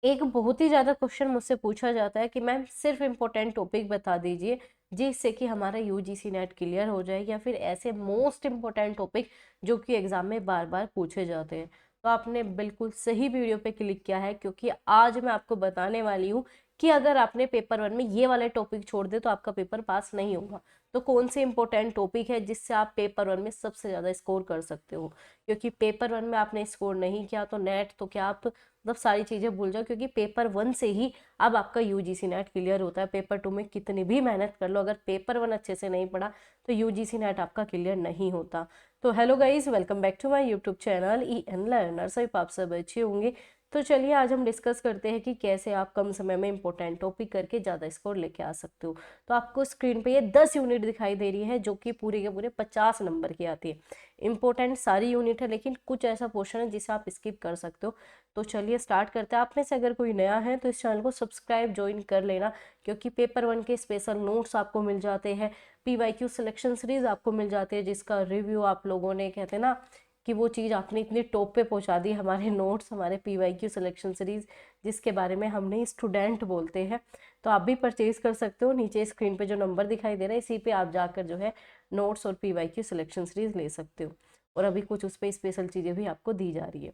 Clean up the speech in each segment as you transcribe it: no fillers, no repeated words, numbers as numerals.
एक बहुत ही ज़्यादा क्वेश्चन मुझसे पूछा जाता है कि मैम सिर्फ इम्पोर्टेंट टॉपिक बता दीजिए जिससे कि हमारा यूजीसी नेट क्लियर हो जाए, या फिर ऐसे मोस्ट इम्पोर्टेंट टॉपिक जो कि एग्जाम में बार बार पूछे जाते हैं। तो आपने बिल्कुल सही वीडियो पे क्लिक किया है, क्योंकि आज मैं आपको बताने वाली हूँ कि अगर आपने पेपर 1 में ये वाले टॉपिक छोड़ दे तो आपका पेपर पास नहीं होगा। तो कौन से इंपॉर्टेंट टॉपिक है जिससे आप पेपर 1 में सबसे ज़्यादा स्कोर कर सकते हो, क्योंकि पेपर 1 में आपने स्कोर नहीं किया तो नेट तो क्या आप मतलब सारी चीज़ें भूल जाओ, क्योंकि पेपर 1 से ही अब आपका यूजीसी नेट क्लियर होता है। पेपर 2 में कितनी भी मेहनत कर लो, अगर पेपर 1 अच्छे से नहीं पढ़ा तो यूजीसी नेट आपका क्लियर नहीं होता। तो hello guys, welcome back to my YouTube channel EN learner. सब आप सब अच्छे होंगे। तो चलिए आज हम डिस्कस करते हैं कि कैसे आप कम समय में इंपॉर्टेंट टॉपिक करके ज़्यादा स्कोर लेके आ सकते हो। तो आपको स्क्रीन पे ये 10 यूनिट दिखाई दे रही है जो कि पूरे के पूरे 50 नंबर की आती है। इंपॉर्टेंट सारी यूनिट है, लेकिन कुछ ऐसा पोर्शन है जिसे आप स्किप कर सकते हो। तो चलिए स्टार्ट करते हैं। आप में से अगर कोई नया है तो इस चैनल को सब्सक्राइब ज्वाइन कर लेना, क्योंकि पेपर 1 के स्पेशल नोट्स आपको मिल जाते हैं, PYQ सिलेक्शन सीरीज आपको मिल जाती है जिसका रिव्यू आप लोगों ने कहते हैं ना कि वो चीज़ आपने इतनी टॉप पे पहुंचा दी, हमारे नोट्स, हमारे PYQ सिलेक्शन सीरीज जिसके बारे में हमने स्टूडेंट बोलते हैं। तो आप भी परचेज कर सकते हो। नीचे स्क्रीन पे जो नंबर दिखाई दे रहा है इसी पे आप जाकर जो है नोट्स और PYQ सिलेक्शन सीरीज ले सकते हो, और अभी कुछ उस पर स्पेशल चीज़ें भी आपको दी जा रही है।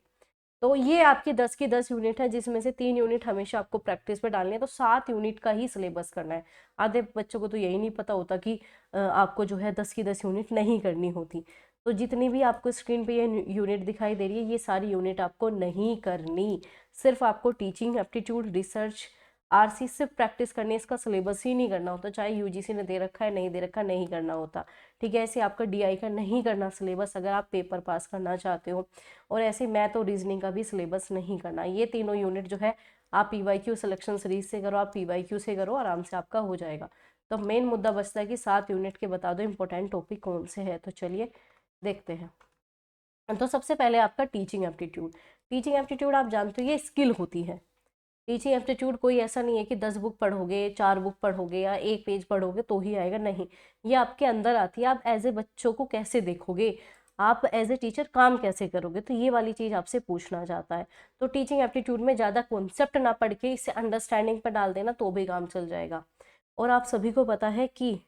तो ये आपकी 10 की 10 यूनिट है, जिसमें से 3 यूनिट हमेशा आपको प्रैक्टिस पे डालनी है। तो 7 यूनिट का ही सिलेबस करना है। आधे बच्चों को तो यही नहीं पता होता कि आपको जो है 10 की 10 यूनिट नहीं करनी होती। तो जितनी भी आपको स्क्रीन पे ये यूनिट दिखाई दे रही है, ये सारी यूनिट आपको नहीं करनी। सिर्फ आपको टीचिंग एप्टीट्यूड, रिसर्च, RC सिर्फ प्रैक्टिस करनी है। इसका सिलेबस ही नहीं करना होता, चाहे यूजीसी ने दे रखा है नहीं दे रखा, नहीं करना होता। ठीक है, ऐसे आपका DI का नहीं करना सिलेबस अगर आप पेपर पास करना चाहते हो। और ऐसे मैथ और रीजनिंग का भी सिलेबस नहीं करना। ये तीनों यूनिट जो है आप PYQ सिलेक्शन सीरीज से करो, आप PYQ से करो, आराम से आपका हो जाएगा। तो मेन मुद्दा बचता है कि 7 यूनिट के बता दो इंपॉर्टेंट टॉपिक कौन से हैं। तो चलिए देखते हैं। तो सबसे पहले आपका टीचिंग एप्टीट्यूड। टीचिंग एप्टीट्यूड आप जानते हो ये स्किल होती है। टीचिंग एप्टीट्यूड कोई ऐसा नहीं है कि 10 बुक पढ़ोगे, 4 बुक पढ़ोगे या 1 पेज पढ़ोगे तो ही आएगा, नहीं। ये आपके अंदर आती है। आप एज ए बच्चों को कैसे देखोगे, आप एज ए टीचर काम कैसे करोगे, तो ये वाली चीज़ आपसे पूछना चाहता है। तो टीचिंग एप्टीट्यूड में ज़्यादा कॉन्सेप्ट ना पढ़ के इसे अंडरस्टैंडिंग पर डाल देना तो भी काम चल जाएगा। और आप सभी को पता है कि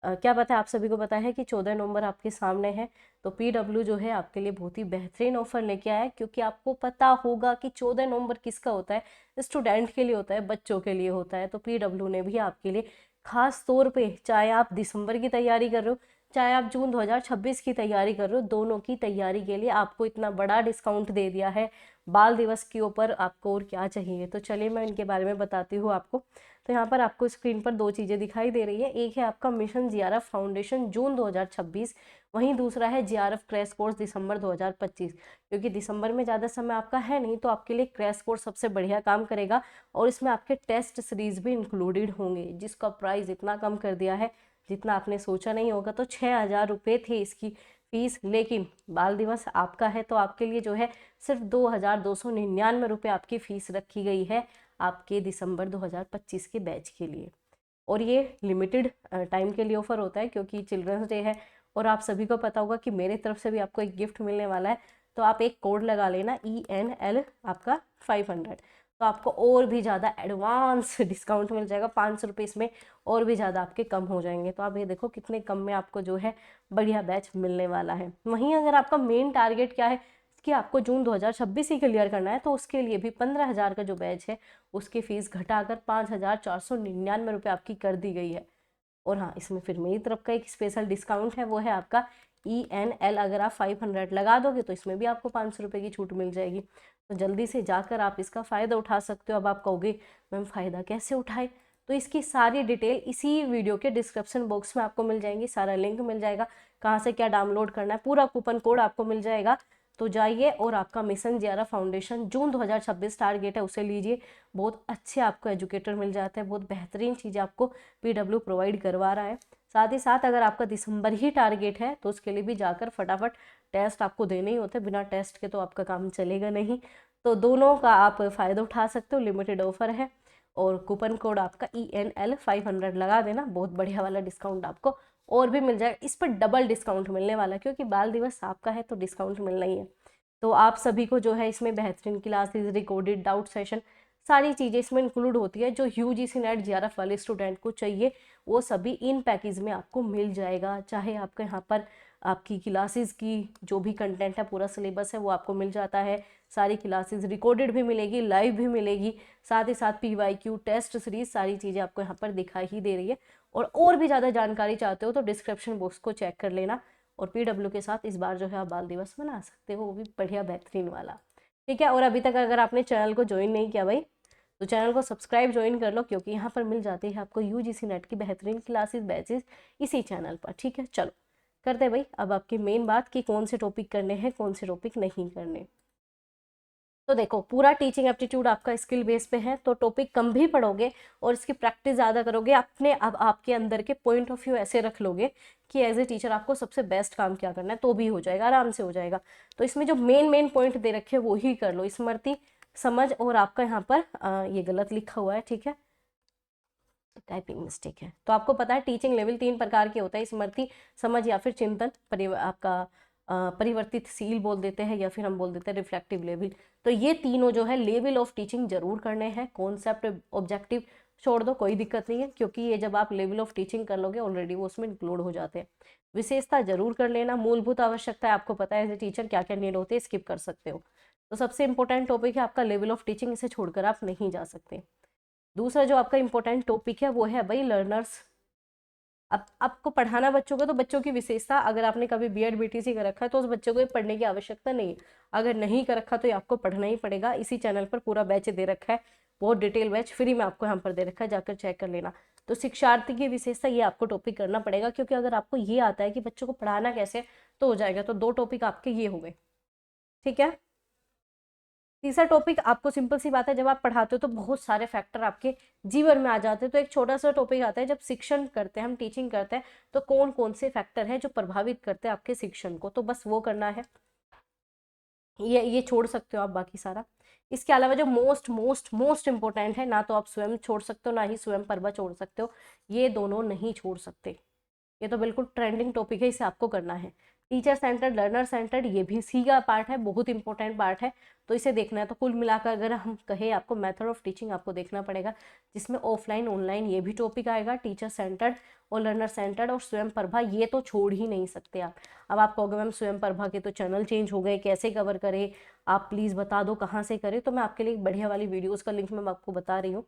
क्या पता है, आप सभी को पता है कि 14 नवंबर आपके सामने है। तो PW जो है आपके लिए बहुत ही बेहतरीन ऑफर लेके आया है, क्योंकि आपको पता होगा कि 14 नवंबर किसका होता है, स्टूडेंट के लिए होता है, बच्चों के लिए होता है। तो PW ने भी आपके लिए खास तौर पे, चाहे आप दिसंबर की तैयारी कर रहे हो, चाहे आप जून 2026 की तैयारी कर रहे हो, दोनों की तैयारी के लिए आपको इतना बड़ा डिस्काउंट दे दिया है बाल दिवस के ऊपर। आपको और क्या चाहिए। तो चलिए मैं इनके बारे में बताती हूँ आपको। तो यहाँ पर आपको स्क्रीन पर 2 चीज़ें दिखाई दे रही है। एक है आपका मिशन JRF फाउंडेशन जून 2026, वहीं दूसरा है JRF क्रैश कोर्स दिसंबर 2025। क्योंकि दिसंबर में ज़्यादा समय आपका है नहीं, तो आपके लिए क्रैश कोर्स सबसे बढ़िया काम करेगा। और इसमें आपके टेस्ट सीरीज भी इंक्लूडेड होंगे, जिसका प्राइस इतना कम कर दिया है जितना आपने सोचा नहीं होगा। तो 6,000 रुपये थी इसकी फीस, लेकिन बाल दिवस आपका है तो आपके लिए जो है सिर्फ 2,299 रुपये आपकी फीस रखी गई है आपके दिसंबर 2025 के बैच के लिए। और ये लिमिटेड टाइम के लिए ऑफर होता है, क्योंकि चिल्ड्रंस डे है। और आप सभी को पता होगा कि मेरी तरफ से भी आपको एक गिफ्ट मिलने वाला है। तो आप एक कोड लगा लेना ENL आपका 500, तो आपको और भी ज़्यादा एडवांस डिस्काउंट मिल जाएगा। 500 रुपये इसमें और भी ज़्यादा आपके कम हो जाएंगे। तो आप ये देखो कितने कम में आपको जो है बढ़िया बैच मिलने वाला है। वहीं अगर आपका मेन टारगेट क्या है कि आपको जून 2026 ही क्लियर करना है, तो उसके लिए भी 15,000 का जो बैच है उसकी फीस घटाकर 5,499 रुपये आपकी कर दी गई है। और हाँ, इसमें फिर मेरी तरफ का एक स्पेशल डिस्काउंट है, वो है आपका ENL। अगर आप 500 लगा दोगे तो इसमें भी आपको 500 रुपये की छूट मिल जाएगी। तो जल्दी से जाकर आप इसका फ़ायदा उठा सकते हो। अब आप कहोगे मैम फ़ायदा कैसे उठाए, तो इसकी सारी डिटेल इसी वीडियो के डिस्क्रिप्शन बॉक्स में आपको मिल जाएंगी। सारा लिंक मिल जाएगा, कहाँ से क्या डाउनलोड करना है, पूरा कूपन कोड आपको मिल जाएगा। तो जाइए और आपका मिशन JRF फाउंडेशन जून 2026 टारगेट है उसे लीजिए। बहुत अच्छे आपको एजुकेटर मिल जाते हैं, बहुत बेहतरीन चीज़ आपको PW प्रोवाइड करवा रहा है। साथ ही साथ अगर आपका दिसंबर ही टारगेट है तो उसके लिए भी जाकर फटाफट टेस्ट आपको देने ही होते हैं। बिना टेस्ट के तो आपका काम चलेगा नहीं। तो दोनों का आप फ़ायदा उठा सकते हो, लिमिटेड ऑफर है। और कूपन कोड आपका ENL 500 लगा देना, बहुत बढ़िया वाला डिस्काउंट आपको और भी मिल जाएगा। इस पर डबल डिस्काउंट मिलने वाला है, क्योंकि बाल दिवस आपका है तो डिस्काउंट मिलना ही है। तो आप सभी को जो है इसमें बेहतरीन क्लासेस, रिकॉर्डेड डाउट सेशन, सारी चीज़ें इसमें इंक्लूड होती है। जो यूजीसी नेट जेआरएफ वाले स्टूडेंट को चाहिए वो सभी इन पैकेज में आपको मिल जाएगा। चाहे आपके यहाँ पर आपकी क्लासेस की जो भी कंटेंट है, पूरा सिलेबस है, वो आपको मिल जाता है। सारी क्लासेस रिकॉर्डेड भी मिलेगी, लाइव भी मिलेगी, साथ ही साथ पीवाईक्यू, टेस्ट सीरीज, सारी चीज़ें आपको यहाँ पर दिखाई ही दे रही है। और भी ज़्यादा जानकारी चाहते हो तो डिस्क्रिप्शन बॉक्स को चेक कर लेना। और पीडब्ल्यू के साथ इस बार जो है आप बाल दिवस मना सकते हो, वो भी बढ़िया बेहतरीन वाला। ठीक है, और अभी तक अगर आपने चैनल को ज्वाइन नहीं किया भाई, तो चैनल को सब्सक्राइब ज्वाइन कर लो, क्योंकि यहाँ पर मिल जाती है आपको यूजीसी नेट की बेहतरीन क्लासेस, बैचेस इसी चैनल पर। ठीक है, चलो करते हैं भाई अब आपकी मेन बात कि कौन से टॉपिक करने हैं, कौन से टॉपिक नहीं करने। तो देखो, पूरा टीचिंग एप्टीट्यूड आपका स्किल बेस पे है, तो टॉपिक कम भी पढ़ोगे और इसकी प्रैक्टिस ज़्यादा करोगे, अपने अब आपके अंदर के पॉइंट ऑफ व्यू ऐसे रख लोगे कि एज ए टीचर आपको सबसे बेस्ट काम क्या करना है, तो भी हो जाएगा, आराम से हो जाएगा। तो इसमें जो मेन पॉइंट दे रखे हैं वो ही कर लो, स्मृति, समझ, और आपका यहाँ पर ये गलत लिखा हुआ है, ठीक है, टाइपिंग मिस्टेक है। तो आपको पता है टीचिंग लेवल 3 प्रकार के होता है, स्मृति, समझ या फिर चिंतन, आपका परिवर्तित सील बोल देते हैं, या फिर हम बोल देते हैं रिफ्लेक्टिव लेवल। तो ये तीनों जो है लेवल ऑफ टीचिंग जरूर करने हैं। कॉन्सेप्ट ऑब्जेक्टिव छोड़ दो, कोई दिक्कत नहीं है, क्योंकि ये जब आप लेवल ऑफ टीचिंग कर लोगे ऑलरेडी वो उसमें इंक्लूड हो जाते हैं। विशेषता जरूर कर लेना। मूलभूत आवश्यकता है, आपको पता है एज ए टीचर क्या क्या नीड होती है, स्किप कर सकते हो। तो सबसे इंपॉर्टेंट टॉपिक है आपका लेवल ऑफ टीचिंग, इसे छोड़कर आप नहीं जा सकते। दूसरा जो आपका इंपॉर्टेंट टॉपिक है वो है भाई लर्नर्स। अब आपको पढ़ाना बच्चों को, तो बच्चों की विशेषता, अगर आपने कभी बीएड बीटीसी कर रखा है तो उस बच्चों को ये पढ़ने की आवश्यकता नहीं है। अगर नहीं कर रखा तो ये आपको पढ़ना ही पड़ेगा। इसी चैनल पर पूरा बैच दे रखा है, बहुत डिटेल बैच फ्री में आपको यहाँ पर दे रखा है, जाकर चेक कर लेना। तो शिक्षार्थी की विशेषता, ये आपको टॉपिक करना पड़ेगा, क्योंकि अगर आपको ये आता है कि बच्चों को पढ़ाना कैसे, तो हो जाएगा। तो 2 टॉपिक आपके ये हो गए, ठीक है। तीसरा टॉपिक आपको सिंपल सी बात है, जब आप पढ़ाते हो तो बहुत सारे फैक्टर आपके जीवन में आ जाते हैं। तो एक छोटा सा टॉपिक आता है, जब शिक्षण करते हैं हम, टीचिंग करते हैं, तो कौन कौन से फैक्टर हैं जो प्रभावित करते हैं आपके शिक्षण को, तो बस वो करना है। ये छोड़ सकते हो आप बाकी सारा। इसके अलावा जो मोस्ट मोस्ट मोस्ट इंपॉर्टेंट है, ना तो आप स्वयं छोड़ सकते हो, ना ही स्वयं प्रभा छोड़ सकते हो, ये दोनों नहीं छोड़ सकते। ये तो बिल्कुल ट्रेंडिंग टॉपिक है, इसे आपको करना है। टीचर सेंटर्ड, लर्नर सेंटर्ड, ये भी सी का पार्ट है, बहुत इंपॉर्टेंट पार्ट है, तो इसे देखना है। तो कुल मिलाकर अगर हम कहें, आपको मेथड ऑफ टीचिंग आपको देखना पड़ेगा, जिसमें ऑफलाइन ऑनलाइन ये भी टॉपिक आएगा, टीचर सेंटर्ड और लर्नर सेंटर्ड और स्वयं प्रभा, ये तो छोड़ ही नहीं सकते आप। अब आप कहोगे मैम स्वयं प्रभा के तो चैनल चेंज हो गए, कैसे कवर करें, आप प्लीज़ बता दो कहाँ से करें। तो मैं आपके लिए एक बढ़िया वाली वीडियोज़ का लिंक मैं आपको बता रही हूँ,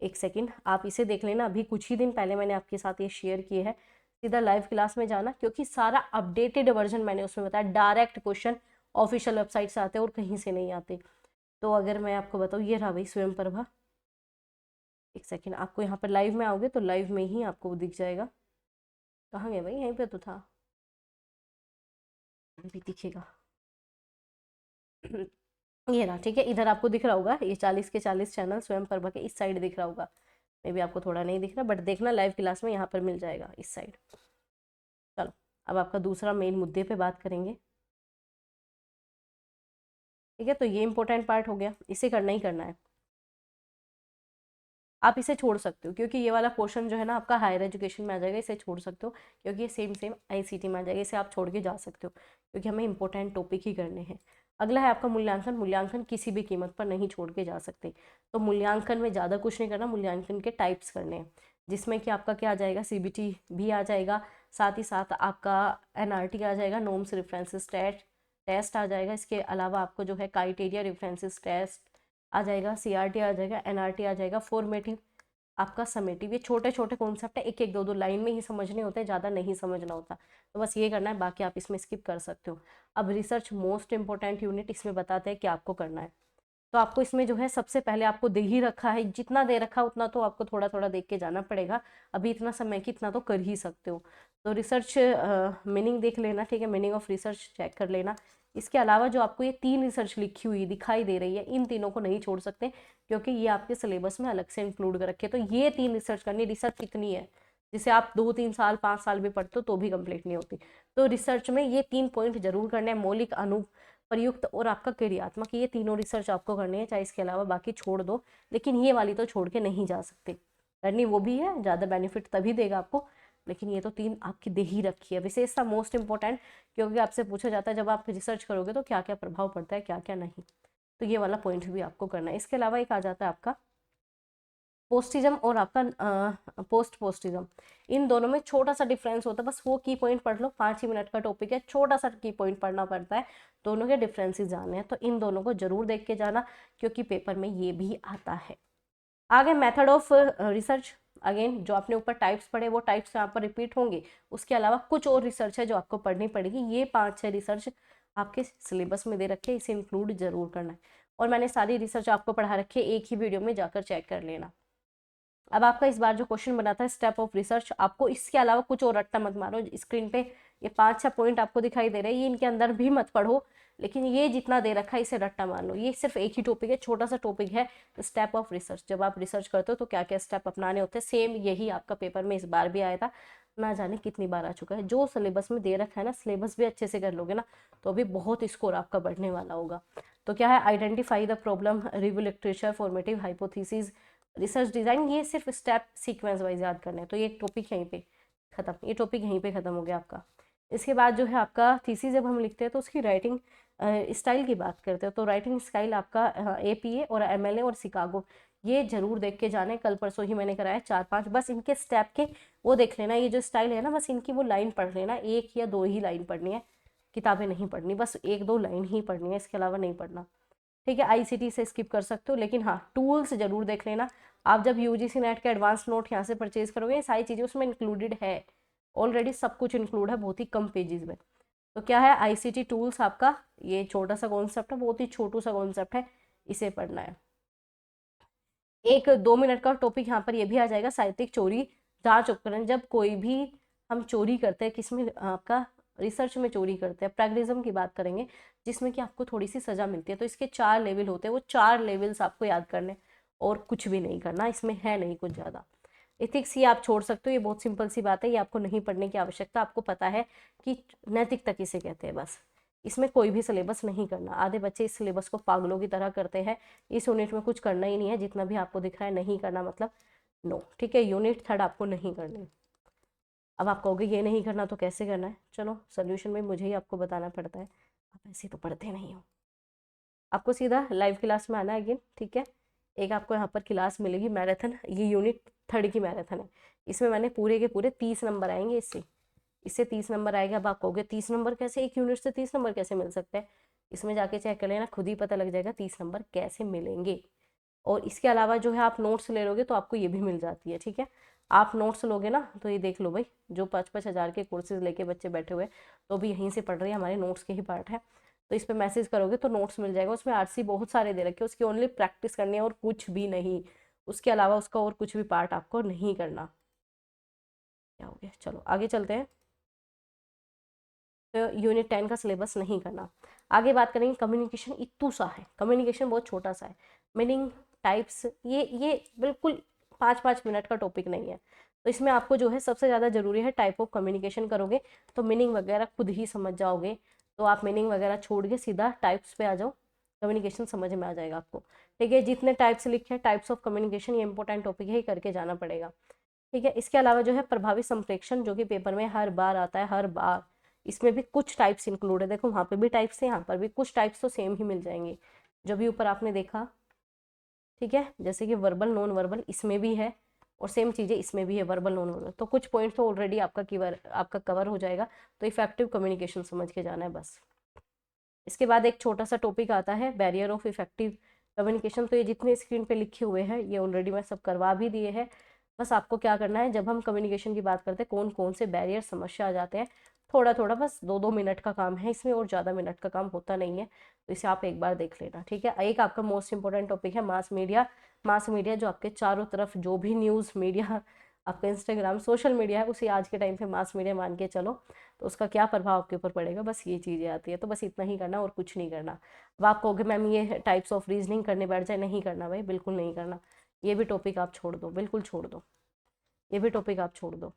एक सेकेंड आप इसे देख लेना। अभी कुछ ही दिन पहले मैंने आपके साथ ये शेयर किए है। सीधा लाइव क्लास में जाना, क्योंकि सारा अपडेटेड वर्जन मैंने उसमें बताया, डायरेक्ट क्वेश्चन ऑफिशियल वेबसाइट से आते हैं और कहीं से नहीं आते। तो अगर मैं आपको बताऊँ, ये रहा भाई स्वयं प्रभा, एक सेकेंड, आपको यहाँ पर लाइव में आओगे तो लाइव में ही आपको दिख जाएगा। कहाँ गए भाई, यहीं पे तो था, भी दिखेगा। ये रहा, ठीक है, इधर आपको दिख रहा होगा, ये 40 के 40 चैनल स्वयं प्रभा के इस साइड दिख रहा होगा। मे भी आपको थोड़ा नहीं दिख रहा, बट देखना लाइव क्लास में यहाँ पर मिल जाएगा इस साइड। चलो, अब आपका दूसरा मेन मुद्दे पे बात करेंगे, ठीक है। तो ये इंपॉर्टेंट पार्ट हो गया, इसे करना ही करना है। आप इसे छोड़ सकते हो, क्योंकि ये वाला पोर्शन जो है ना आपका हायर एजुकेशन में आ जाएगा, इसे छोड़ सकते हो, क्योंकि ये सेम आईसीटी में आ जाएगा, इसे आप छोड़ के जा सकते हो, क्योंकि हमें इंपॉर्टेंट टॉपिक ही करने हैं। अगला है आपका मूल्यांकन। मूल्यांकन किसी भी कीमत पर नहीं छोड़ के जा सकते। तो मूल्यांकन में ज़्यादा कुछ नहीं करना, मूल्यांकन के टाइप्स करने हैं, जिसमें कि आपका क्या आ जाएगा, सीबीटी भी आ जाएगा, साथ ही साथ आपका एनआरटी आ जाएगा, नॉर्म्स रेफरेंसेस टेस्ट आ जाएगा। इसके अलावा आपको जो है क्राइटेरिया रेफरेंसेस टेस्ट आ जाएगा, सीआरटी आ जाएगा, एनआरटी आ जाएगा, फॉर्मेटिव, आपका समेटिव। ये छोटे छोटे कॉन्सेप्ट है, एक एक दो दो लाइन में ही समझने होते हैं, ज़्यादा नहीं समझना होता। तो बस ये करना है, बाकी आप इसमें स्किप कर सकते हो। अब रिसर्च मोस्ट इंपॉर्टेंट यूनिट, इसमें बताते हैं कि आपको करना है। तो आपको इसमें जो है सबसे पहले आपको दे ही रखा है, जितना दे रखा है उतना तो आपको थोड़ा थोड़ा देख के जाना पड़ेगा। अभी इतना समय कि इतना तो कर ही सकते हो। तो रिसर्च मीनिंग देख लेना, ठीक है, मीनिंग ऑफ रिसर्च चेक कर लेना। इसके अलावा जो आपको ये 3 रिसर्च लिखी हुई दिखाई दे रही है, इन तीनों को नहीं छोड़ सकते, क्योंकि ये आपके सिलेबस में अलग से इंक्लूड कर रखे। तो ये 3 रिसर्च करनी। रिसर्च कितनी है, जिसे आप 2-3 साल 5 साल भी पढ़ते हो तो भी कंप्लीट नहीं होती। तो रिसर्च में ये 3 पॉइंट जरूर करने हैं, मौलिक, प्रयुक्त और आपका क्रियात्मक। ये तीनों रिसर्च आपको करनी है, चाहे इसके अलावा बाकी छोड़ दो, लेकिन ये वाली तो छोड़ के नहीं जा सकते। करनी वो भी है, ज़्यादा बेनिफिट तभी देगा आपको, लेकिन ये तो 3 आपकी दे ही रखी है। विशेषता मोस्ट इंपॉर्टेंट, क्योंकि आपसे पूछा जाता है जब आप रिसर्च करोगे तो क्या क्या प्रभाव पड़ता है, क्या क्या नहीं। तो ये वाला पॉइंट भी आपको करना है। इसके अलावा एक आ जाता है आपका पोस्टिज्म और आपका पोस्टिज्म। इन दोनों में छोटा सा डिफरेंस होता है, बस वो की पॉइंट पढ़ लो, 5 ही मिनट का टॉपिक है, छोटा सा की पॉइंट पढ़ना पड़ता है, दोनों के डिफरेंसेस जानने हैं। तो इन दोनों को जरूर देख के जाना, क्योंकि पेपर में ये भी आता है। आगे मेथड ऑफ रिसर्च, अगेन जो आपने ऊपर टाइप्स पढ़े वो टाइप्स यहाँ पर रिपीट होंगे। उसके अलावा कुछ और रिसर्च है जो आपको पढ़नी पड़ेगी। ये 5-6 रिसर्च आपके सिलेबस में दे रखे हैं, इसे इंक्लूड जरूर करना है। और मैंने सारी रिसर्च आपको पढ़ा रखी है, एक ही वीडियो में जाकर चेक कर लेना। अब आपका इस बार जो क्वेश्चन बना था स्टेप ऑफ रिसर्च, आपको इसके अलावा कुछ और रट्टा मत मारो। स्क्रीन पे ये 5-6 पॉइंट आपको दिखाई दे रहे हैं, ये इनके अंदर भी मत पढ़ो, लेकिन ये जितना दे रखा है इसे रट्टा मान लो। ये सिर्फ एक ही टॉपिक है, छोटा सा टॉपिक है, स्टेप ऑफ रिसर्च। जब आप रिसर्च करते हो तो क्या क्या स्टेप अपनाने होते हैं, सेम यही आपका पेपर में इस बार भी आया था, ना जाने कितनी बार आ चुका है। जो सिलेबस में दे रखा है ना, सिलेबस भी अच्छे से कर लोगे ना, तो अभी बहुत स्कोर आपका बढ़ने वाला होगा। तो क्या है, identify the problem, review literature, formative hypothesis, research design, ये सिर्फ स्टेप सीक्वेंस वाइज याद करने हैं। तो ये टॉपिक यहीं पे खत्म, ये टॉपिक यहीं पे खत्म हो गया आपका। इसके बाद जो है आपका थीसिस जब हम लिखते हैं तो उसकी राइटिंग स्टाइल की बात करते हैं। तो राइटिंग स्टाइल आपका APA और MLA और शिकागो, ये जरूर देख के जाने। कल परसों ही मैंने कराया 4-5, बस इनके स्टेप के वो देख लेना। ये जो स्टाइल है ना, बस इनकी वो लाइन पढ़ लेना, 1 या 2 ही लाइन पढ़नी है, किताबें नहीं पढ़नी, बस 1-2 लाइन ही पढ़नी है, इसके अलावा नहीं पढ़ना। ठीक है, ICT से स्किप कर सकते हो, लेकिन हाँ टूल्स जरूर देख लेना। आप जब UGC नेट के एडवांस नोट यहाँ से परचेज करोगे, ये सारी चीज़ें उसमें इंक्लूडेड है, ऑलरेडी सब कुछ इंक्लूड है, बहुत ही कम पेजेस में। तो क्या है, ICT टूल्स आपका ये छोटा सा कॉन्सेप्ट है, बहुत ही छोटू सा कॉन्सेप्ट है, इसे पढ़ना है। 1-2 मिनट का टॉपिक यहाँ पर ये भी आ जाएगा, साहित्यिक चोरी जांच उपकरण। जब कोई भी हम चोरी करते हैं, किसमें, आपका रिसर्च में चोरी करते हैं, प्रेगनिज्म की बात करेंगे, जिसमें कि आपको थोड़ी सी सजा मिलती है। तो इसके 4 लेवल होते हैं, वो 4 लेवल्स आपको याद करने, और कुछ भी नहीं करना, इसमें है नहीं कुछ ज़्यादा। एथिक्स ये आप छोड़ सकते हो, ये बहुत सिंपल सी बात है, ये आपको नहीं पढ़ने की आवश्यकता, आपको पता है कि नैतिकता किसे कहते हैं, बस। इसमें कोई भी सिलेबस नहीं करना। आधे बच्चे इस सिलेबस को पागलों की तरह करते हैं, इस यूनिट में कुछ करना ही नहीं है, जितना भी आपको दिख रहा है नहीं करना मतलब नो। ठीक है, यूनिट 3 आपको नहीं करनी। अब आप कहोगे ये नहीं करना तो कैसे करना है, चलो सोल्यूशन में मुझे ही आपको बताना पड़ता है, आप ऐसे तो पढ़ते नहीं हो। आपको सीधा लाइव क्लास में आना है अगेन, ठीक है। एक आपको यहाँ पर क्लास मिलेगी मैराथन, ये यूनिट 3 की मैराथन है। इसमें मैंने पूरे के पूरे 30 नंबर आएंगे, इससे 30 नंबर आएगा। अब आप कहोगे 30 नंबर कैसे, एक यूनिट से 30 नंबर कैसे मिल सकते हैं, इसमें जाके चेक कर लेना, खुद ही पता लग जाएगा 30 नंबर कैसे मिलेंगे। और इसके अलावा जो है आप नोट्स ले लोगे तो आपको ये भी मिल जाती है, ठीक है। आप नोट्स लोगे ना तो ये देख लो भाई, जो 5-5 हज़ार के कोर्सेज लेके बच्चे बैठे हुए तो भी यहीं से पढ़ रहे हैं, हमारे नोट्स के ही पार्ट है। तो इस पर मैसेज करोगे तो नोट्स मिल जाएगा, उसमें RC बहुत सारे दे रखे हैं, उसकी ओनली प्रैक्टिस करनी है और कुछ भी नहीं, उसके अलावा उसका और कुछ भी पार्ट आपको नहीं करना। क्या हो गया, चलो आगे चलते हैं। तो यूनिट 10 का सिलेबस नहीं करना। आगे बात करेंगे, कम्युनिकेशन इतू सा है, कम्युनिकेशन बहुत छोटा सा है। मीनिंग, टाइप्स, ये बिल्कुल 5-5 मिनट का टॉपिक नहीं है। तो इसमें आपको जो है सबसे ज़्यादा जरूरी है, टाइप ऑफ कम्युनिकेशन करोगे तो मीनिंग वगैरह खुद ही समझ जाओगे। तो आप मीनिंग वगैरह छोड़ के सीधा टाइप्स पे आ जाओ, कम्युनिकेशन समझ में आ जाएगा आपको। ठीक है, जितने टाइप्स लिखे हैं टाइप्स ऑफ कम्युनिकेशन, ये इंपॉर्टेंट टॉपिक है, ये करके जाना पड़ेगा। ठीक है, इसके अलावा जो है प्रभावी संप्रेषण, जो कि पेपर में हर बार आता है, हर बार। इसमें भी कुछ टाइप्स इंक्लूड है, देखो वहाँ पे भी टाइप्स है, यहाँ पर भी कुछ टाइप्स तो सेम ही मिल जाएंगे, जो भी ऊपर आपने देखा। ठीक है, जैसे कि वर्बल, नॉन वर्बल इसमें भी है, और सेम चीज़ें इसमें भी है, वर्बल नॉन वर्बल। तो कुछ पॉइंट तो ऑलरेडी आपका कवर हो जाएगा। तो इफेक्टिव कम्युनिकेशन समझ के जाना है बस। इसके बाद एक छोटा सा टॉपिक आता है, बैरियर ऑफ इफेक्टिव कम्युनिकेशन। तो ये जितने स्क्रीन पे लिखे हुए हैं ये ऑलरेडी मैं सब करवा भी दिए हैं। बस आपको क्या करना है, जब हम कम्युनिकेशन की बात करते हैं कौन कौन से बैरियर समस्या आ जाते हैं, थोड़ा थोड़ा, बस 2-2 मिनट का काम है इसमें, और ज़्यादा मिनट का काम होता नहीं है। तो इसे आप एक बार देख लेना, ठीक है। एक आपका मोस्ट इंपॉर्टेंट टॉपिक है मास मीडिया। मास मीडिया जो आपके चारों तरफ जो भी न्यूज़ मीडिया, आपका इंस्टाग्राम, सोशल मीडिया है, उसे आज के टाइम पे मास मीडिया मान के चलो। तो उसका क्या प्रभाव आपके ऊपर पड़ेगा, बस ये चीज़ें आती है। तो बस इतना ही करना और कुछ नहीं करना। अब आप कहोगे मैम ये टाइप्स ऑफ रीजनिंग करने बैठ जाए, नहीं करना भाई, बिल्कुल नहीं करना। ये भी टॉपिक आप छोड़ दो, बिल्कुल छोड़ दो, ये भी टॉपिक आप छोड़ दो,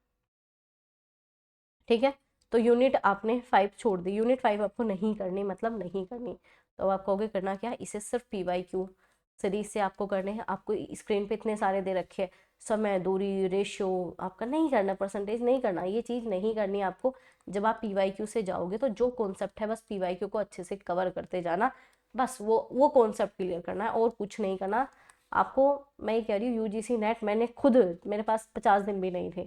ठीक है। तो यूनिट आपने 5 छोड़ दी, यूनिट 5 आपको नहीं करनी, मतलब नहीं करनी। तो आप कहोगे करना क्या है, इसे सिर्फ PYQ सीरीज से आपको करने हैं। आपको स्क्रीन पे इतने सारे दे रखे हैं, समय, दूरी, रेशियो, आपका नहीं करना, परसेंटेज नहीं करना, ये चीज़ नहीं करनी आपको। जब आप PYQ से जाओगे तो जो कॉन्सेप्ट है बस PYQ को अच्छे से कवर करते जाना, बस वो कॉन्सेप्ट क्लियर करना है और कुछ नहीं करना आपको। मैं ये कह रही हूँ यूजीसी नेट मैंने खुद, मेरे पास 50 दिन भी नहीं थे,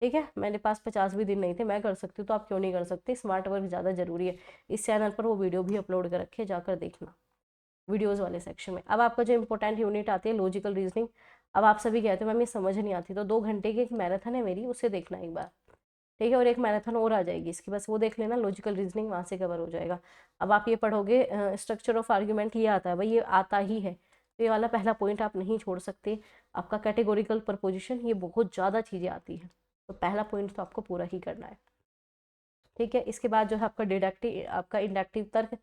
ठीक है, मेरे पास 50 भी दिन नहीं थे, मैं कर सकती हूँ तो आप क्यों नहीं कर सकते। स्मार्ट वर्क ज़्यादा जरूरी है। इस चैनल पर वो वीडियो भी अपलोड कर रखे, जाकर देखना वीडियोस वाले सेक्शन में। अब आपका जो इंपॉर्टेंट यूनिट आती है लॉजिकल रीजनिंग, अब आप सभी कहते हो मैम ये समझ नहीं आती, तो 2 घंटे की एक मैराथन है मेरी, उसे देखना एक बार, ठीक है, और एक मैराथन और आ जाएगी इसकी, बस वो देख लेना, लॉजिकल रीजनिंग वहाँ से कवर हो जाएगा। अब आप ये पढ़ोगे स्ट्रक्चर ऑफ आर्ग्यूमेंट, ये आता है भाई, ये आता ही है, तो ये वाला पहला पॉइंट आप नहीं छोड़ सकते। आपका कैटेगोरिकल प्रपोजिशन, ये बहुत ज़्यादा चीज़ें आती हैं, तो पहला पॉइंट तो आपको पूरा ही करना है, ठीक है। इसके बाद जो है आपका डिडक्टिव, आपका इंडक्टिव तर्क,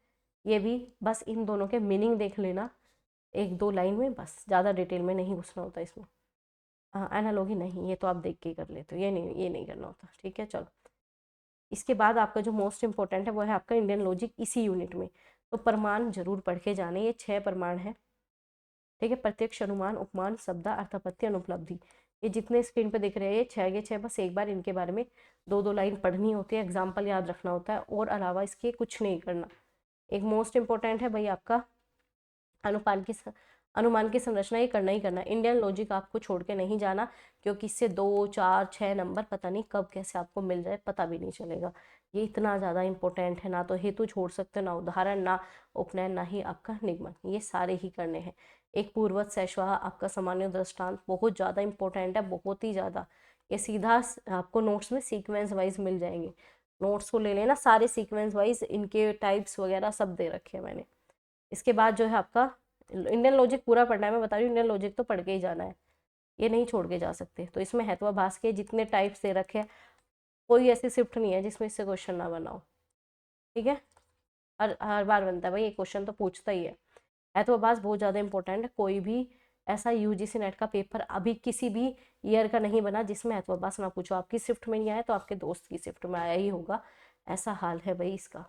ये भी बस इन दोनों के मीनिंग देख लेना 1-2 लाइन में, बस ज़्यादा डिटेल में नहीं घुसना होता इसमें। हाँ, एनालॉगी नहीं, ये तो आप देख के ही कर लेते हो, ये नहीं करना होता, ठीक है। चलो, इसके बाद आपका जो मोस्ट इंपॉर्टेंट है वो है आपका इंडियन लॉजिक इसी यूनिट में, तो प्रमाण जरूर पढ़ के जाने, ये 6 प्रमाण है, ठीक है। प्रत्यक्ष, अनुमान, उपमान, शब्द, अर्थापत्ति, अनुपलब्धि, ये जितने स्क्रीन पे दिख रहे हैं ये 6 के 6, बस एक बार इनके बारे में 2-2 लाइन पढ़नी होती है, एग्जाम्पल याद रखना होता है, और अलावा इसके कुछ नहीं करना। एक मोस्ट इंपॉर्टेंट है भाई आपका अनुपान की अनुमान की संरचना, ये करना ही करना। इंडियन लॉजिक आपको छोड़ के नहीं जाना, क्योंकि इससे 2, 4, 6 नंबर पता नहीं कब कैसे आपको मिल जाए, पता भी नहीं चलेगा। ये इतना ज़्यादा इंपॉर्टेंट है, ना तो हेतु छोड़ सकते, ना उदाहरण, ना उपनयन, ना ही आपका निगमन, ये सारे ही करने हैं। एक पूर्वज सैश्वाह, आपका सामान्य दृष्टांत बहुत ज़्यादा इंपॉर्टेंट है, बहुत ही ज़्यादा। ये सीधा आपको नोट्स में सीक्वेंस वाइज मिल जाएंगे, नोट्स को ले लेना सारे सीक्वेंस वाइज, इनके टाइप्स वगैरह सब दे रखे हैं मैंने। इसके बाद जो है आपका इंडियन लॉजिक पूरा पढ़ना है, मैं बता रही हूँ इंडियन लॉजिक तो पढ़ के ही जाना है, ये नहीं छोड़ के जा सकते। तो इसमें हेत्वाभास के जितने टाइप्स दे रखे हैं, कोई ऐसी शिफ्ट नहीं है जिसमें इससे क्वेश्चन ना बनाओ, ठीक है। हर बार बनता है भाई, ये क्वेश्चन तो पूछता ही है। हेत्वाभास बहुत ज़्यादा इंपॉर्टेंट है, कोई भी ऐसा यूजीसी नेट का पेपर अभी किसी भी ईयर का नहीं बना जिसमें हेत्वाभास ना पूछो। आपकी शिफ्ट में नहीं आया तो आपके दोस्त की शिफ्ट में आया ही होगा, ऐसा हाल है भाई इसका।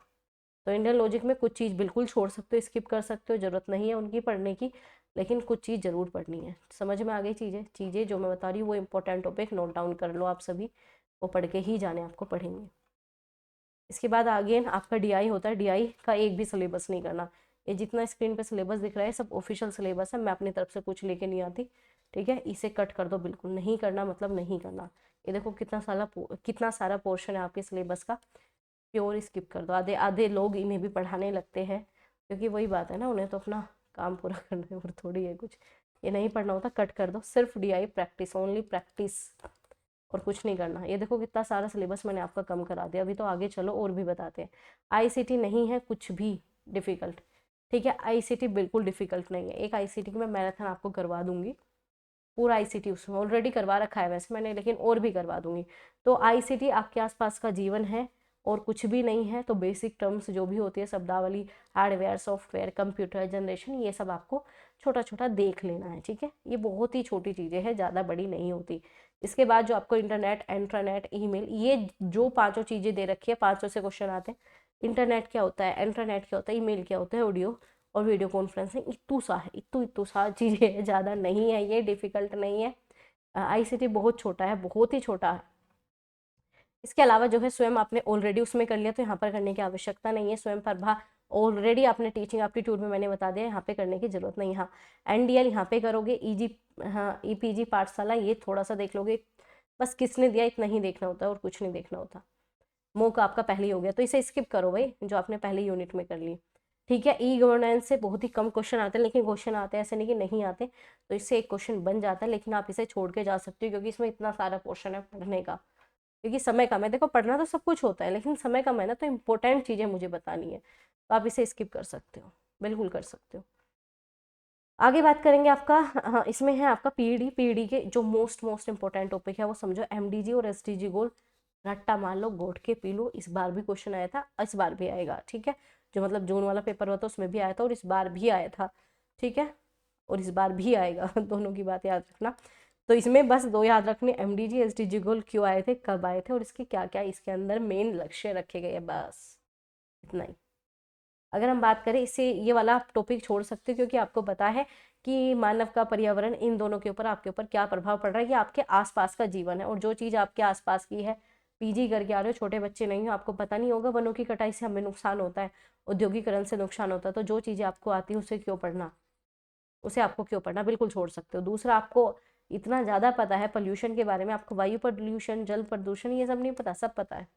तो इंडियन लॉजिक में कुछ चीज़ बिल्कुल छोड़ सकते हो, स्किप कर सकते हो, ज़रूरत नहीं है उनकी पढ़ने की, लेकिन कुछ चीज़ ज़रूर पढ़नी है। समझ में आ गई चीज़ें जो मैं बता रही हूँ, वो इंपॉर्टेंट टॉपिक नोट डाउन कर लो आप सभी, वो पढ़ के ही जाने आपको पढ़ेंगे। इसके बाद आगे आपका डीआई होता है, डीआई का एक भी सिलेबस नहीं करना। ये जितना स्क्रीन पे सिलेबस दिख रहा है सब ऑफिशियल सिलेबस है, मैं अपनी तरफ से कुछ लेके नहीं आती, ठीक है। इसे कट कर दो, बिल्कुल नहीं करना, मतलब नहीं करना। ये देखो कितना सारा पोर्शन है आपके सिलेबस का, प्योर स्किप कर दो। आधे आधे लोग इन्हें भी पढ़ाने लगते हैं, क्योंकि वही बात है ना, उन्हें तो अपना काम पूरा करना है और थोड़ी है कुछ, ये नहीं पढ़ना होता, कट कर दो। सिर्फ डीआई प्रैक्टिस, ओनली प्रैक्टिस, और कुछ नहीं करना। ये देखो कितना सारा सिलेबस मैंने आपका कम करा दिया। अभी तो आगे चलो और भी बताते हैं। आईसीटी नहीं है कुछ भी डिफिकल्ट, ठीक है, आईसीटी बिल्कुल डिफिकल्ट नहीं है। एक आईसीटी की मैं मैराथन आपको करवा दूंगी, पूरा आईसीटी उसमें ऑलरेडी करवा रखा है वैसे मैंने, लेकिन और भी करवा दूंगी। तो आईसीटी आपके आसपास का जीवन है और कुछ भी नहीं है। तो बेसिक टर्म्स जो भी होती है, शब्दावली, हार्डवेयर, सॉफ्टवेयर, कंप्यूटर जनरेशन, ये सब आपको छोटा छोटा देख लेना है, ठीक है। ये बहुत ही छोटी चीज़ें हैं, ज़्यादा बड़ी नहीं होती। इसके बाद जो आपको इंटरनेट, इंट्रानेट, ईमेल, ये जो 5 चीज़ें दे रखी है, 5 से क्वेश्चन आते हैं। इंटरनेट क्या होता है, इंट्रानेट क्या होता है, ईमेल क्या होता है, ऑडियो और वीडियो कॉन्फ्रेंसिंग, इतू सा है, इतू सा चीज़ें है, ज़्यादा नहीं है, ये डिफिकल्ट नहीं है। आईसीटी बहुत छोटा है, बहुत ही छोटा है। इसके अलावा जो है स्वयं आपने ऑलरेडी उसमें कर लिया, तो यहाँ पर करने की आवश्यकता नहीं है। स्वयं प्रभा ऑलरेडी आपने टीचिंग एप्टीट्यूड में मैंने बता दिया, यहाँ पे करने की जरूरत नहीं। हाँ, एनडीएल यहाँ पे करोगे, ईजी, हाँ ईपीजी पाठशाला ये थोड़ा सा देख लोगे, बस किसने दिया इतना ही देखना होता है और कुछ नहीं देखना होता। मोक आपका पहले ही हो गया, तो इसे स्किप करो भाई, जो आपने पहले यूनिट में कर ली, ठीक है। ई गवर्नेंस से बहुत ही कम क्वेश्चन आते हैं, लेकिन क्वेश्चन आते हैं, ऐसे नहीं कि नहीं आते। तो इससे एक क्वेश्चन बन जाता है, लेकिन आप इसे छोड़ के जा सकते हो, क्योंकि इसमें इतना सारा पोर्शन है पढ़ने का, क्योंकि समय कम है। देखो पढ़ना तो सब कुछ होता है, लेकिन समय कम है ना, तो इंपॉर्टेंट चीज़ें मुझे बतानी है, तो आप इसे स्किप कर सकते हो, बिल्कुल कर सकते हो। आगे बात करेंगे आपका, हाँ इसमें है आपका पीईडी के जो मोस्ट इंपॉर्टेंट टॉपिक है वो समझो, एमडीजी और एसडीजी गोल, रट्टा मान लो, घोट के पी लो। इस बार भी क्वेश्चन आया था, इस बार भी आएगा, ठीक है। जो मतलब जून वाला पेपर हुआ था उसमें भी आया था और इस बार भी आया था, ठीक है, और इस बार भी आएगा दोनों की बात याद रखना। तो इसमें बस 2 याद रखने, एमडीजी एसडीजी गोल क्यों आए थे, कब आए थे, और इसके क्या क्या इसके अंदर मेन लक्ष्य रखे गए, बस इतना ही। अगर हम बात करें, इससे ये वाला आप टॉपिक छोड़ सकते हो, क्योंकि आपको पता है कि मानव का, पर्यावरण, इन दोनों के ऊपर आपके ऊपर क्या प्रभाव पड़ रहा है। ये आपके आसपास का जीवन है, और जो चीज़ आपके आसपास की है पीजी करके आ रहे हो, छोटे बच्चे नहीं हो, आपको पता नहीं होगा वनों की कटाई से हमें नुकसान होता है, औद्योगिकरण से नुकसान होता है, तो जो चीज़ें आपको आती है उसे क्यों पढ़ना, उसे आपको क्यों पढ़ना, बिल्कुल छोड़ सकते हो। दूसरा, आपको इतना ज़्यादा पता है पोल्यूशन के बारे में, आपको वायु प्रदूषण, जल प्रदूषण, ये सब नहीं पता, सब पता है,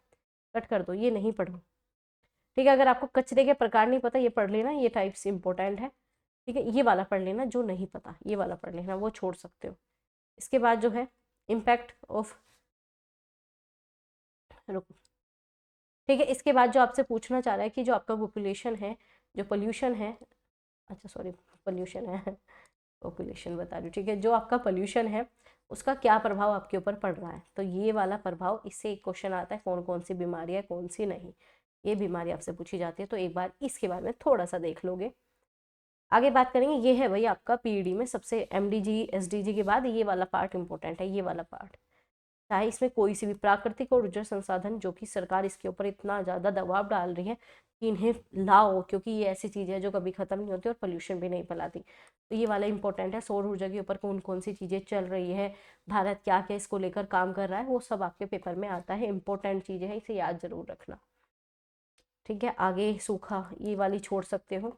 कट कर दो, ये नहीं पढ़ो। ठीक है, अगर आपको कचरे के प्रकार नहीं पता, ये पढ़ लेना, ये टाइप्स इंपॉर्टेंट है। ठीक है, ये वाला पढ़ लेना, जो नहीं पता ये वाला पढ़ लेना, वो छोड़ सकते हो। इसके बाद जो है इम्पैक्ट ऑफ, रुको, ठीक है, इसके बाद जो आपसे पूछना चाह रहा है कि जो आपका पॉपुलेशन है, जो पोल्यूशन है, अच्छा सॉरी, पोल्यूशन है पॉपुलेशन बता रही हूँ, ठीक है, जो आपका पोल्यूशन है उसका क्या प्रभाव आपके ऊपर पड़ रहा है, तो ये वाला प्रभाव, इससे एक क्वेश्चन आता है कौन कौन सी बीमारी है, कौन सी नहीं, ये बीमारी आपसे पूछी जाती है, तो एक बार इसके बारे में थोड़ा सा देख लोगे। आगे बात करेंगे, ये है भाई आपका पीईडी में सबसे, एमडीजी एसडीजी के बाद ये वाला पार्ट इंपॉर्टेंट है, ये वाला पार्ट, चाहे इसमें कोई सी भी प्राकृतिक और ऊर्जा संसाधन, जो कि सरकार इसके ऊपर इतना ज़्यादा दबाव डाल रही है कि इन्हें लाओ, क्योंकि ये ऐसी चीज़ है जो कभी ख़त्म नहीं होती और पोल्यूशन भी नहीं फैलाती, तो ये वाला इंपॉर्टेंट है। सौर ऊर्जा के ऊपर कौन कौन सी चीज़ें चल रही है, भारत क्या क्या इसको लेकर काम कर रहा है, वो सब आपके पेपर में आता है, इंपॉर्टेंट चीज़ें हैं, इसे याद जरूर रखना। ठीक है, आगे सूखा, ये वाली छोड़ सकते हो,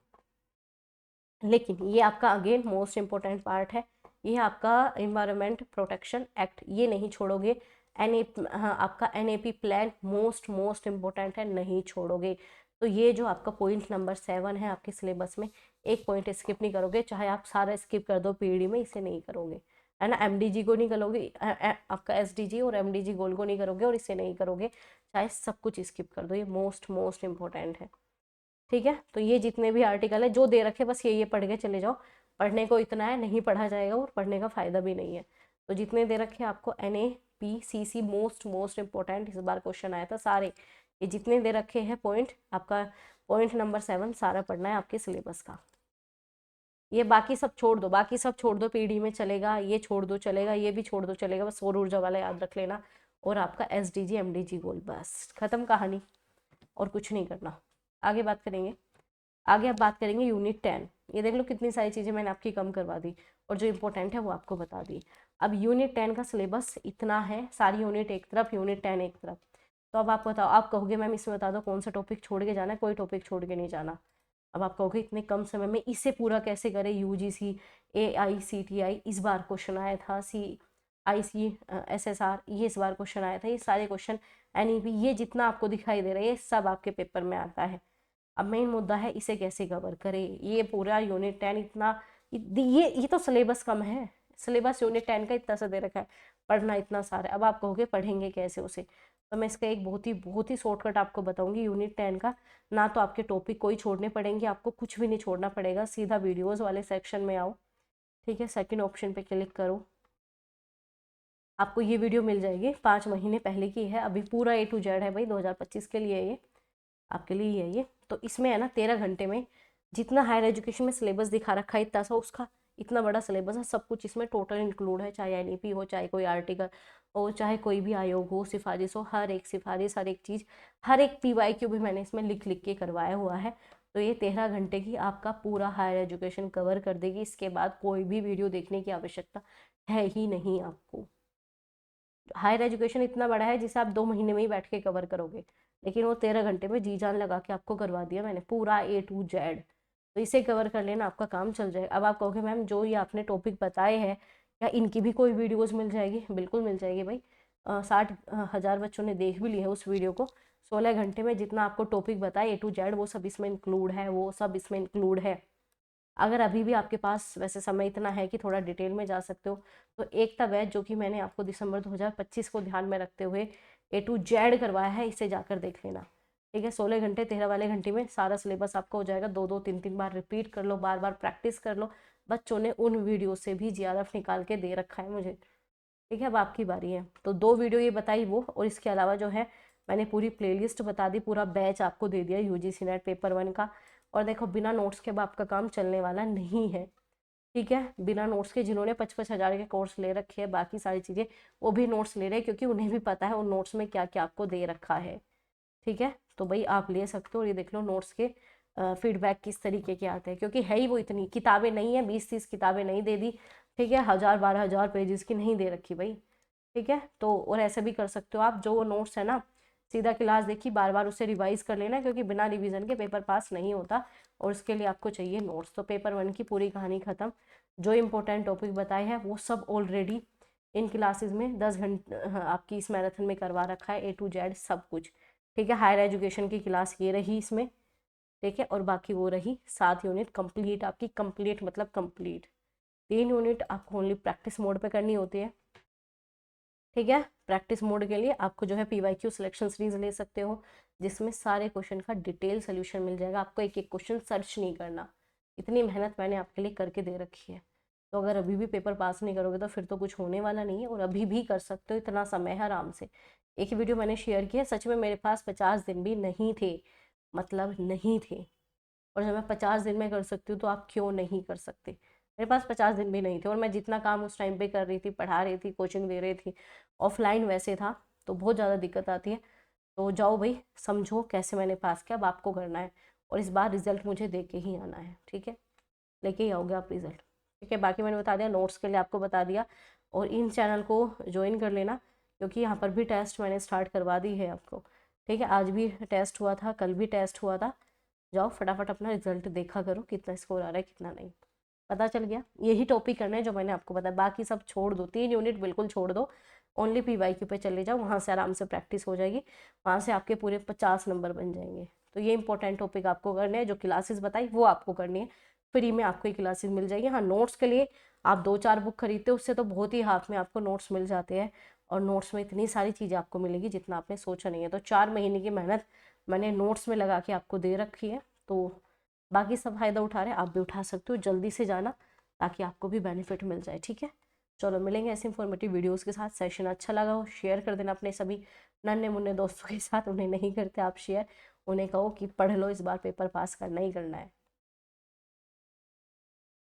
लेकिन ये आपका अगेन मोस्ट इम्पोर्टेंट पार्ट है, ये आपका इन्वायरमेंट प्रोटेक्शन एक्ट, ये नहीं छोड़ोगे। हाँ, आपका NAP plan most most important है, नहीं छोड़ोगे। तो ये जो आपका पॉइंट नंबर 7 है आपके सिलेबस में, एक पॉइंट स्किप नहीं करोगे, चाहे आप सारा स्किप कर दो पीडी में, इसे नहीं करोगे, है ना, एमडीजी को नहीं करोगे, आपका एसडीजी और एमडीजी गोल को नहीं करोगे, और इसे नहीं करोगे, चाहे सब कुछ स्किप कर दो, ये मोस्ट मोस्ट इम्पोर्टेंट है। ठीक है, तो ये जितने भी आर्टिकल है जो दे रखे, बस ये पढ़ के चले जाओ, पढ़ने को इतना है, नहीं पढ़ा जाएगा और पढ़ने का फायदा भी नहीं है। तो जितने दे रखे आपको NAPCC मोस्ट मोस्ट इम्पोर्टेंट, इस बार क्वेश्चन आया था, सारे ये जितने दे रखे हैं पॉइंट, आपका पॉइंट नंबर 7 सारा पढ़ना है आपके सिलेबस का। ये बाकी सब छोड़ दो, बाकी सब छोड़ दो, पीडी में चलेगा, ये छोड़ दो चलेगा, ये भी छोड़ दो चलेगा, बस सौर ऊर्जा वाला याद रख लेना, और आपका SDG MDG गोल, बस खत्म कहानी, और कुछ नहीं करना। आगे बात करेंगे, आगे आप बात करेंगे यूनिट 10, ये देख लो कितनी सारी चीज़ें मैंने आपकी कम करवा दी, और जो इंपॉर्टेंट है वो आपको बता दी। अब यूनिट 10 का सिलेबस इतना है, सारी यूनिट एक तरफ, यूनिट 10 एक तरफ, तो अब आप बताओ, आप कहोगे मैम इसमें बता दो कौन सा टॉपिक छोड़ के जाना है, कोई टॉपिक छोड़ के नहीं जाना। अब आप कहोगे इतने कम समय में इसे पूरा कैसे करें, UGC AICTI इस बार क्वेश्चन आया था, CIC SSR ये इस बार क्वेश्चन आया था, ये सारे क्वेश्चन NEP, ये जितना आपको दिखाई दे रहा है ये सब आपके पेपर में आता है। अब मेन मुद्दा है इसे कैसे कवर करें, ये पूरा यूनिट 10 इतना, ये तो सिलेबस कम है, सिलेबस यूनिट 10 का इतना सा दे रखा है, पढ़ना इतना सारा, अब आप कहोगे पढ़ेंगे कैसे उसे, तो मैं इसका एक बहुत ही शॉर्टकट आपको बताऊंगी यूनिट 10 का। ना तो आपके टॉपिक कोई छोड़ने पड़ेंगे, आपको कुछ भी नहीं छोड़ना पड़ेगा, सीधा वीडियोस वाले सेक्शन में आओ, ठीक है, सेकंड ऑप्शन पे क्लिक करो, आपको ये वीडियो मिल जाएगी, 5 महीने पहले की है, अभी पूरा A to Z है भाई, 2025 के लिए ये आपके लिए ही है ये। तो इसमें है ना 13 घंटे में जितना हायर एजुकेशन में सिलेबस दिखा रखा है इतना सा उसका इतना बड़ा सिलेबस है, सब कुछ इसमें टोटल इंक्लूड है, चाहे NEP हो, चाहे कोई आर्टिकल हो, चाहे कोई भी आयोग हो, सिफारिश हो, हर एक सिफारिश, हर एक चीज़, हर एक PYQ भी मैंने इसमें लिख लिख के करवाया हुआ है। तो ये 13 घंटे की आपका पूरा हायर एजुकेशन कवर कर देगी, इसके बाद कोई भी वीडियो देखने की आवश्यकता है ही नहीं आपको। हायर एजुकेशन इतना बड़ा है जिसे आप 2 महीने में ही बैठ के कवर करोगे, लेकिन वो 13 घंटे में जी जान लगा के आपको करवा दिया मैंने पूरा A to Z, तो इसे कवर कर लेना, आपका काम चल जाएगा। अब आप कहोगे मैम जो ये आपने टॉपिक बताए हैं क्या इनकी भी कोई वीडियोस मिल जाएगी, बिल्कुल मिल जाएगी भाई, 60,000 बच्चों ने देख भी लिया है उस वीडियो को, 16 घंटे में जितना आपको टॉपिक बताए A to Z वो सब इसमें इंक्लूड है, वो सब इसमें इंक्लूड है। अगर अभी भी आपके पास वैसे समय इतना है कि थोड़ा डिटेल में जा सकते हो, तो एकता बैच जो कि मैंने आपको दिसंबर 2025 को ध्यान में रखते हुए A to Z करवाया है, इसे जाकर देख लेना, ठीक है। 16 घंटे 13 वाले घंटे में सारा सिलेबस आपका हो जाएगा, 2 2 3 3 बार रिपीट कर लो, बार बार प्रैक्टिस कर लो, बच्चों ने उन वीडियो से भी GRF निकाल के दे रखा है मुझे, ठीक है। अब आपकी बारी है, तो 2 वीडियो ये बताई वो, और इसके अलावा जो है मैंने पूरी प्लेलिस्ट बता दी, पूरा बैच आपको दे दिया UGC NET पेपर 1 का। और देखो बिना नोट्स के अब आपका काम चलने वाला नहीं है, ठीक है, बिना नोट्स के जिन्होंने 55,000 के कोर्स ले रखे हैं, बाकी सारी चीज़ें वो भी नोट्स ले रहे हैं, क्योंकि उन्हें भी पता है उन नोट्स में क्या क्या आपको दे रखा है, ठीक है। तो भाई आप ले सकते हो, और ये देख लो नोट्स के फीडबैक किस तरीके के आते हैं, क्योंकि है ही वो इतनी किताबें नहीं है, 20-30 किताबें नहीं दे दी, ठीक है, 1000-12,000 पेजेस की नहीं दे रखी भाई, ठीक है। तो और ऐसे भी कर सकते हो आप, जो नोट्स है ना सीधा क्लास देखी, बार बार उसे रिवाइज कर लेना, क्योंकि बिना रिवीजन के पेपर पास नहीं होता और उसके लिए आपको चाहिए नोट्स। तो पेपर 1 की पूरी कहानी खत्म, जो इम्पोर्टेंट टॉपिक बताए हैं वो सब ऑलरेडी इन क्लासेस में 10 घंटे आपकी इस मैराथन में करवा रखा है, A to Z सब कुछ। ठीक है, हायर एजुकेशन की क्लास ये रही इसमें, ठीक है, और बाकी वो रही 7 यूनिट कंप्लीट आपकी, कंप्लीट मतलब कंप्लीट। 3 यूनिट आपको ओनली प्रैक्टिस मोड पे करनी होती है। ठीक है, प्रैक्टिस मोड के लिए आपको जो है PYQ सिलेक्शन सीरीज ले सकते हो, जिसमें सारे क्वेश्चन का डिटेल सोल्यूशन मिल जाएगा, आपको एक एक क्वेश्चन सर्च नहीं करना। इतनी मेहनत मैंने आपके लिए करके दे रखी है। तो अगर अभी भी पेपर पास नहीं करोगे तो फिर तो कुछ होने वाला नहीं है, और अभी भी कर सकते हो, इतना समय है आराम से। एक ही वीडियो मैंने शेयर किया, सच में मेरे पास 50 दिन भी नहीं थे, मतलब नहीं थे, और जब मैं 50 दिन में कर सकती हूँ तो आप क्यों नहीं कर सकते। मेरे पास 50 दिन भी नहीं थे, और मैं जितना काम उस टाइम पे कर रही थी, पढ़ा रही थी, कोचिंग दे रही थी, ऑफलाइन वैसे था, तो बहुत ज़्यादा दिक्कत आती है। तो जाओ भाई, समझो कैसे मैंने पास किया, अब आपको करना है, और इस बार रिजल्ट मुझे दे के ही आना है। ठीक है, लेके ही आओगे आप रिजल्ट। ठीक है, बाकी मैंने बता दिया, नोट्स के लिए आपको बता दिया, और इन चैनल को ज्वाइन कर लेना, क्योंकि यहाँ पर भी टेस्ट मैंने स्टार्ट करवा दी है आपको। ठीक है, आज भी टेस्ट हुआ था, कल भी टेस्ट हुआ था, जाओ फटाफट अपना रिजल्ट देखा करो, कितना स्कोर आ रहा है कितना नहीं, पता चल गया। यही टॉपिक करना है जो मैंने आपको बताया, बाकी सब छोड़ दो, 3 यूनिट बिल्कुल छोड़ दो, ओनली PYQ पे चले जाओ, वहाँ से आराम से प्रैक्टिस हो जाएगी, वहाँ से आपके पूरे 50 नंबर बन जाएंगे। तो ये इंपॉर्टेंट टॉपिक आपको करने हैं, जो क्लासेस बताई वो आपको करनी है, फ्री में आपको ये क्लासेस मिल जाएगी। हाँ, नोट्स के लिए आप 2-4 बुक खरीदते हो, उससे तो बहुत ही हाथ में आपको नोट्स मिल जाते हैं, और नोट्स में इतनी सारी चीज़ें आपको मिलेगी जितना आपने सोचा नहीं है। तो 4 महीने की मेहनत मैंने नोट्स में लगा के आपको दे रखी है, तो बाकी सब फ़ायदा उठा रहे हैं, आप भी उठा सकते हो, जल्दी से जाना ताकि आपको भी बेनिफिट मिल जाए। ठीक है, चलो मिलेंगे ऐसे इंफॉर्मेटिव वीडियोस के साथ। सेशन अच्छा लगा हो शेयर कर देना अपने सभी नन्हे मुन्ने दोस्तों के साथ, उन्हें नहीं करते आप शेयर, उन्हें कहो कि पढ़ लो, इस बार पेपर पास करना ही करना है।